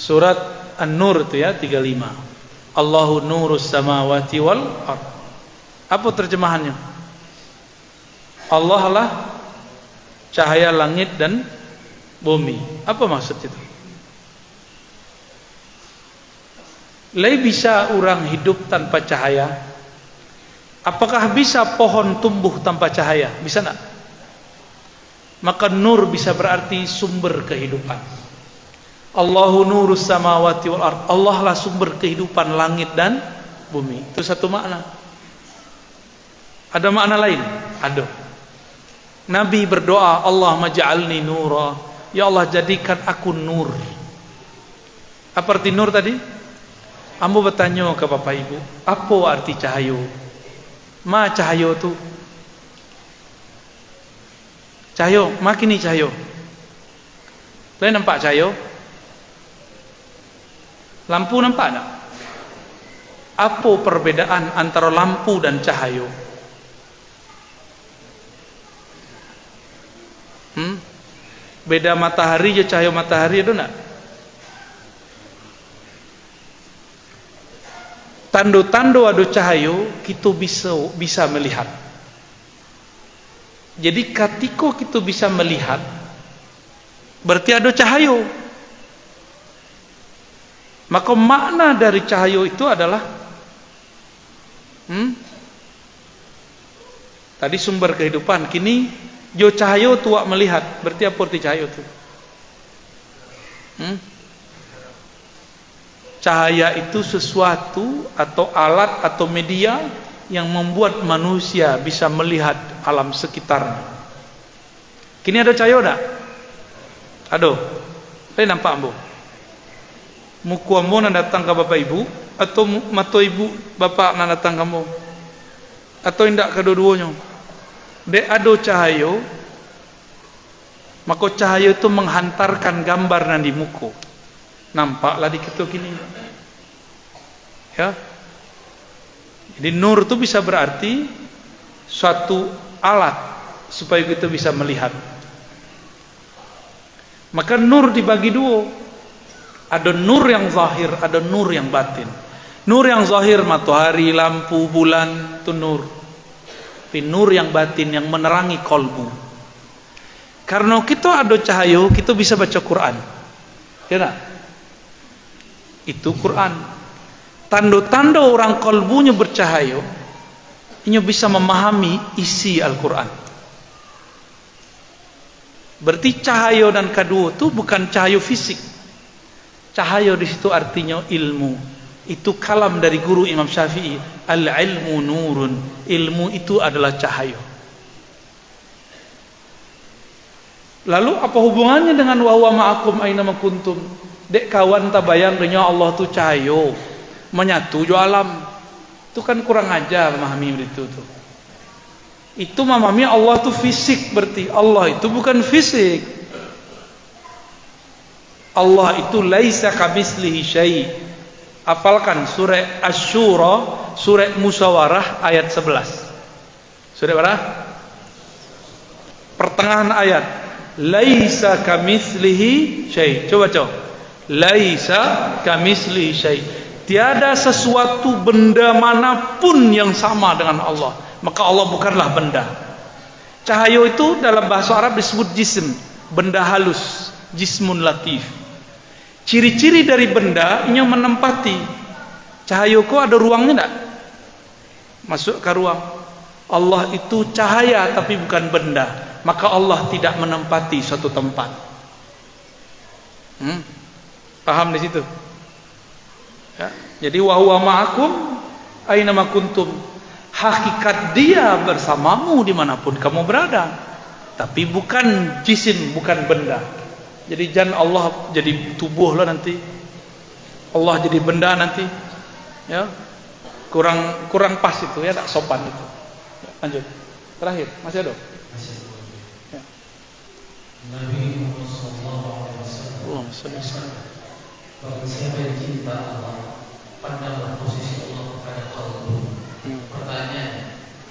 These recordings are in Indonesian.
Surat An-Nur itu ya 35. Allahu nurus samawati wal ard. Apa terjemahannya? Allah lah cahaya langit dan bumi. Apa maksud itu? Lai bisa orang hidup tanpa cahaya? Apakah bisa pohon tumbuh tanpa cahaya? Bisa enggak? Maka nur bisa berarti sumber kehidupan. Allahu nurus samawati wal ard. Allah lah sumber kehidupan langit dan bumi. Itu satu makna. Ada makna lain? Ada. Nabi berdoa, Allahumma ja'alni nura. Ya Allah, jadikan aku nur. Apa arti nur tadi? Ambo bertanya ke Bapak Ibu, apa arti cahaya? Ma cahaya tu? Cahaya, makin ni cahaya. Kalian nampak cahaya? Lampu nampak tak? Apa perbedaan antara lampu dan cahaya? Beda matahari je cahaya matahari ada tak? Tanda-tanda ada cahaya kita bisa melihat. Jadi ketika kita bisa melihat, berarti ada cahaya. Maka makna dari cahaya itu adalah tadi sumber kehidupan. Kini jo cahaya tuak melihat. Berarti apa arti cahaya itu? Cahaya itu sesuatu atau alat atau media yang membuat manusia bisa melihat alam sekitarnya. Kini ada cahaya tak? Ada. Saya nampak ambo. Muku ambo nak datang ke Bapak Ibu, atau mata ibu bapak nak datang kamu, atau indak kedua-duanya. Dek ada cahaya, maka cahaya itu menghantarkan gambar nanti muka. Nampaklah di kita gini. Ya. Jadi nur itu bisa berarti suatu alat supaya kita bisa melihat. Maka nur dibagi dua. Ada nur yang zahir, ada nur yang batin. Nur yang zahir matahari, lampu, bulan, itu nur. Tapi nur yang batin yang menerangi kolbu. Karena kita ada cahaya, kita bisa baca Quran. Ya tak? Itu Quran. Tanda-tanda orang kolbunya bercahaya, ini bisa memahami isi Al-Quran. Berarti cahaya dan kedua itu bukan cahaya fisik. Cahaya di situ artinya ilmu. Itu kalam dari guru Imam Syafi'i. Al-ilmu nurun. Ilmu itu adalah cahaya. Lalu apa hubungannya dengan wa huwa ma'akum aina ma kuntum? Dek kawan tak bayang dengan Allah tu cahaya. Menyatu jo alam. Itu kan kurang ajar memahami itu tu. Itu memahami Allah tu fisik, berarti Allah itu bukan fisik. Allah itu laisa kamitslihi syai'. Hafalkan surah Asy-Syura, surah Musyawarah ayat 11. Surah berapa? Pertengahan ayat. Laisa kamitslihi syai'. Coba. Laisa kamitslihi syai'. Tiada sesuatu benda manapun yang sama dengan Allah. Maka Allah bukanlah benda. Cahaya itu dalam bahasa Arab disebut jism, benda halus, jismun latif. Ciri-ciri dari benda yang menempati. Cahaya kau ada ruangnya tak? Masuk ke ruang. Allah itu cahaya tapi bukan benda. Maka Allah tidak menempati suatu tempat. Paham di situ? Ya. Jadi wa huwa ma'akum aina ma kuntum. Hakikat dia bersamamu dimanapun kamu berada. Tapi bukan jisim, bukan benda. Jadi jangan Allah jadi tubuh lah nanti. Allah jadi benda nanti. Ya. Kurang pas itu ya, tak sopan itu. Ya, lanjut. Terakhir, masih ada? Ya. Nabi Muhammad SAW. Bagi siapa yang cinta Allah, pandanglah posisi Allah pada qalbu. Pertanyaannya,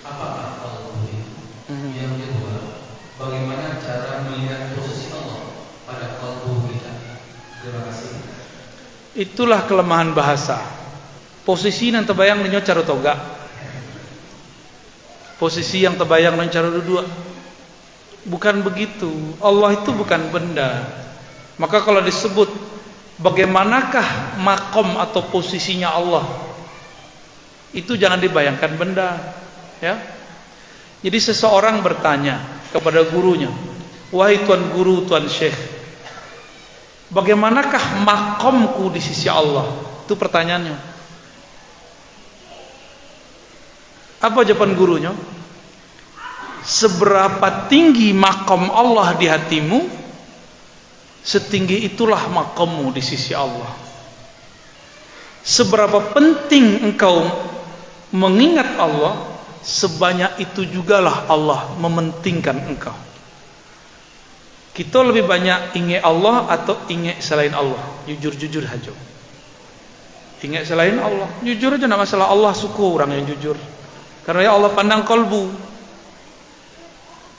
apakah qalbu itu? Yang kedua, bagaimana cara melihat posisi Allah pada qalbu kita? Terima kasih. Itulah kelemahan bahasa. Posisi yang terbayang nyo cara toga. Posisi yang terbayang nyo cara dua. Bukan begitu. Allah itu bukan benda. Maka kalau disebut bagaimanakah makom atau posisinya Allah, itu jangan dibayangkan benda, ya. Jadi seseorang bertanya kepada gurunya, wahai tuan guru, tuan syekh, bagaimanakah makomku di sisi Allah? Itu pertanyaannya. Apa jawaban gurunya? Seberapa tinggi makom Allah di hatimu, setinggi itulah makommu di sisi Allah. Seberapa penting engkau mengingat Allah, sebanyak itu jugalah Allah mementingkan engkau. Kita lebih banyak ingat Allah atau ingat selain Allah? Jujur-jujur aja. Ingat selain Allah, jujur aja, nak masalah. Allah suka orang yang jujur. Karena ya Allah pandang kolbu.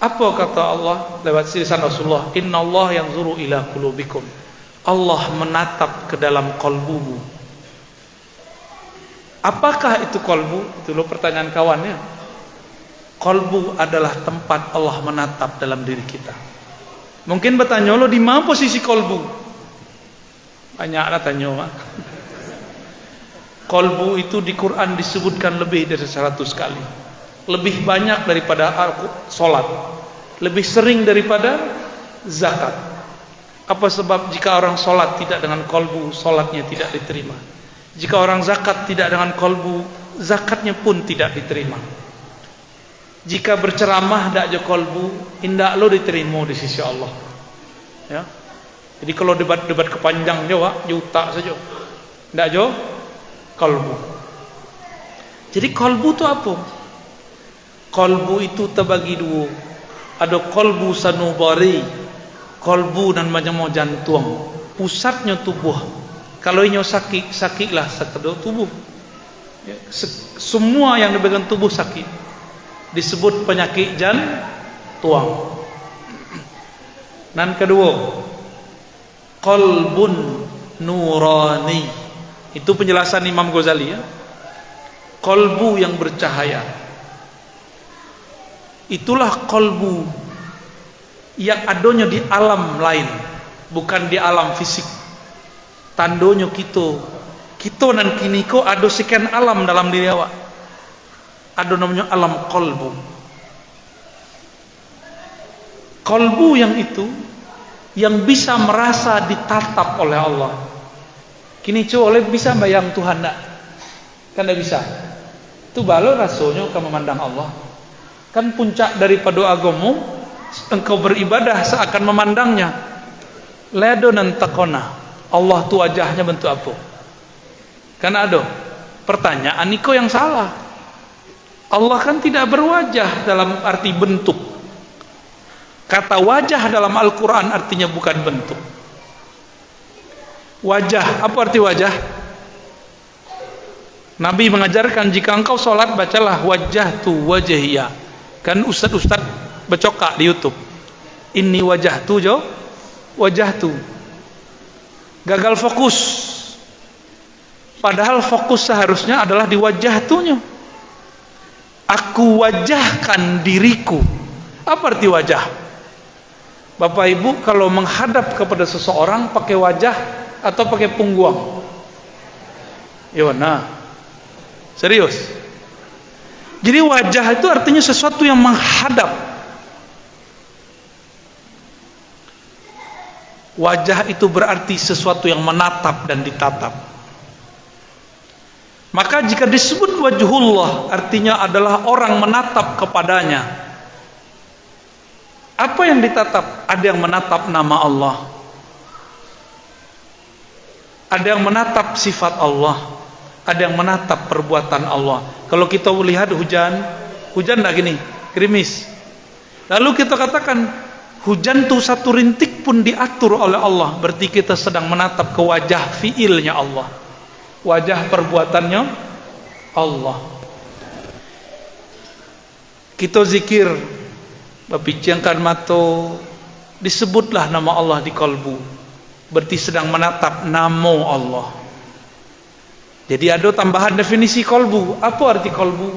Apa kata Allah lewat lisan Rasulullah? Inna Allah yanzuru ila qulubikum. Allah menatap ke dalam kolbumu. Apakah itu kolbu? Itu lo pertanyaan kawannya. Kolbu adalah tempat Allah menatap dalam diri kita. Mungkin bertanya lo di mana posisi kolbu? Banyaklah tanya. Kolbu itu di Quran disebutkan lebih dari 100 kali. Lebih banyak daripada solat, lebih sering daripada zakat. Apa sebab jika orang solat tidak dengan kolbu, solatnya tidak diterima. Jika orang zakat tidak dengan kolbu, zakatnya pun tidak diterima. Jika berceramah tidak ada kolbu, indah lo diterima di sisi Allah. Ya. Jadi kalau debat-debat kepanjang Jawa, juta saja. Tidak ada kolbu. Jadi kolbu itu apa? Kolbu itu terbagi dua. Ada kolbu sanubari, kolbu dan macam jantung, pusatnya tubuh. Kalau inyo sakit, sakitlah sekedar tubuh. Ya, semua yang dibagian tubuh sakit. Disebut penyakit jantung. Dan kedua, kolbun nurani. Itu penjelasan Imam Ghazali, ya. Kolbu yang bercahaya. Itulah kolbu yang adanya di alam lain, bukan di alam fisik. Tandonyo kita nan kini ko ada sekian alam dalam diri awak. Ada namanya alam kolbu. Kolbu yang itu yang bisa merasa ditatap oleh Allah. Kini oleh bisa bayang Tuhan tak? Kan tidak bisa. Itu balo rasanya kamu memandang Allah. Kan puncak daripada agama engkau beribadah seakan memandangnya. Ledo nan takona. Allah tu wajahnya bentuk apa? Kan ada pertanyaan niko yang salah. Allah kan tidak berwajah dalam arti bentuk. Kata wajah dalam Al-Quran artinya bukan bentuk. Wajah, apa arti wajah? Nabi mengajarkan jika engkau sholat bacalah wajah tu wajahiyah. Kan ustad-ustad becokak di YouTube. Ini wajah tu jo, wajah tu. Gagal fokus. Padahal fokus seharusnya adalah di wajah tunya. Aku wajahkan diriku. Apa arti wajah? Bapak Ibu kalau menghadap kepada seseorang pakai wajah atau pakai punggung? Yona. Serius. Jadi wajah itu artinya sesuatu yang menghadap. Wajah itu berarti sesuatu yang menatap dan ditatap. Maka jika disebut wajhullah artinya adalah orang menatap kepadanya. Apa yang ditatap? Ada yang menatap nama Allah. Ada yang menatap sifat Allah. Ada yang menatap perbuatan Allah. Kalau kita lihat hujan enggak gini, gerimis. Lalu kita katakan hujan tuh satu rintik pun diatur oleh Allah, berarti kita sedang menatap ke wajah fiilnya Allah. Wajah perbuatannya Allah. Kita zikir, bapicangkan mato, disebutlah nama Allah di kalbu. Berarti sedang menatap nama Allah. Jadi ada tambahan definisi kolbu. Apa arti kolbu?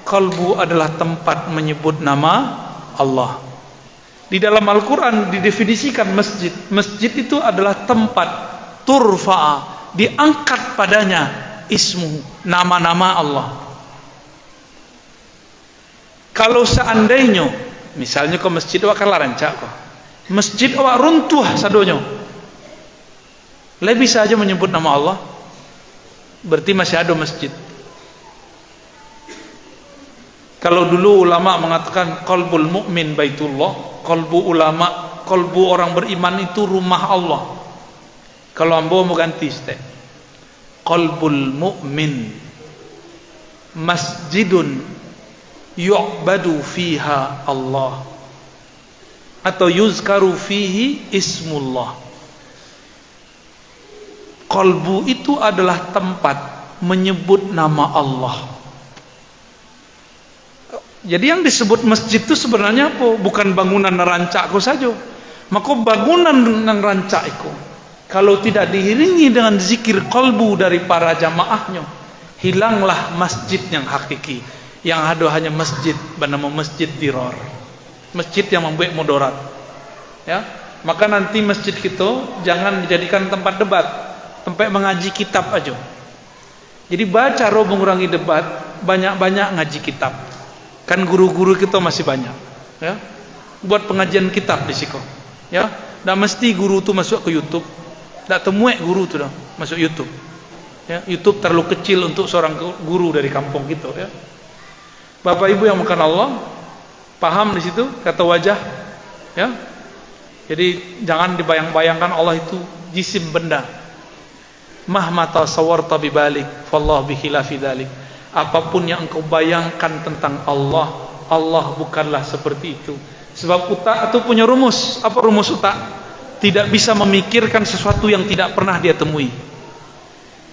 Kolbu adalah tempat menyebut nama Allah. Di dalam Al-Quran didefinisikan masjid. Masjid itu adalah tempat turfa'a, diangkat padanya ismu, nama-nama Allah. Kalau seandainya misalnya ke masjid awak kalah rancak kok, masjid awak runtuh sadonyo, lebih saja menyebut nama Allah, berarti masih ada masjid. Kalau dulu ulama mengatakan qalbul mu'min baitullah, qalbu ulama, qalbu orang beriman itu rumah Allah. Kalau ambo mau ganti stek, qalbul mu'min masjidun yu'badu fiha Allah, atau yuzkaru fihi ismullah. Qalbu itu adalah tempat menyebut nama Allah. Jadi yang disebut masjid itu sebenarnya apa? Bukan bangunan rancakku saja. Maka bangunan yang rancak itu, kalau tidak diiringi dengan zikir qalbu dari para jamaahnya, hilanglah masjid yang hakiki. Yang ada hanya masjid bernama masjid diror, masjid yang membuat mudarat. Ya, maka nanti masjid kita jangan dijadikan tempat debat, tempat mengaji kitab aja. Jadi baca roh mengurangi debat, banyak-banyak ngaji kitab. Kan guru-guru kita masih banyak, ya. Buat pengajian kitab di siko, ya. Dan mesti guru tu masuk ke YouTube. Tak temuek guru tu dah masuk YouTube. Ya, YouTube terlalu kecil untuk seorang guru dari kampung kita, ya. Bapak Ibu yang makan Allah, paham di situ kata wajah, ya. Jadi jangan dibayang-bayangkan Allah itu jisim benda. Mahmata sawarta bibalik, fallah bikhilafi dzalik. Apapun yang engkau bayangkan tentang Allah, Allah bukanlah seperti itu. Sebab utak itu punya rumus. Apa rumus utak? Tidak bisa memikirkan sesuatu yang tidak pernah dia temui.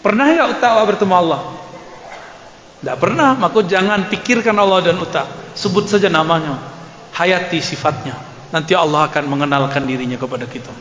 Pernah enggak utak bertemu Allah? Tidak pernah. Maka jangan pikirkan Allah dan utak. Sebut saja namanya, hayati sifatnya. Nanti Allah akan mengenalkan dirinya kepada kita.